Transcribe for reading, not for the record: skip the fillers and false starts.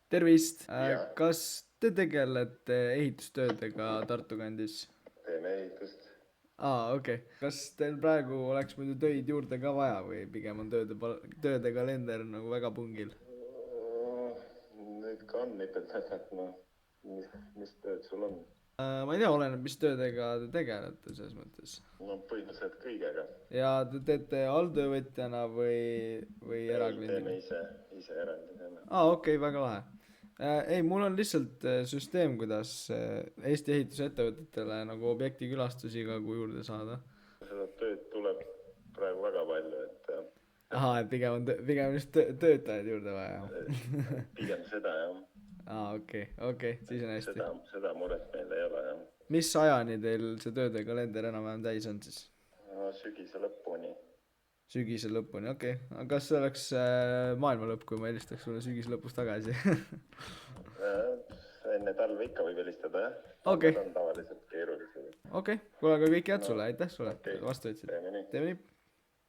Tervist! Ja, Kas te tegelete ehitustöödega Tartu kandis? teeme ehitust. Okei. Kas teil praegu oleks muidu töid juurde ka vaja või pigem on tööde kalender nagu väga pungil? Nüüd ka on nipeldatud, et mis tööd sul on? Ma ei tea, oleneb, mis töödega te tegelete selles mõttes. No põhimõtteliselt kõigega. Ja te teete alltöövõtjana või Ei, erakliendiga? teeme ise eraldi teeme. Okei, väga lahe. Ei, mul on lihtsalt süsteem, kuidas Eesti ehitusettevõtetele nagu objektikülastusi ka juurde saada. Seda tööd tuleb praegu väga palju, et Et pigem on just töötajaid juurde vaja. pigem seda jah. Okei, siis on hästi. Seda muret meil ei ole jah. Mis ajani teil see tööde kalender enam-vähem täis on siis? No, sügise lõpuni. Sügise lõpuni, okei. Aga kas see oleks maailma lõpp, kui ma helistaks sulle sügise lõpus tagasi? Enne talve ikka võib helistada jah. Okei. Talved on tavaliselt keerulised. Okei, kuule, aga kõik head sulle, aitäh sulle, Okei, vastu võtsid. teeme nii. Teeme nii.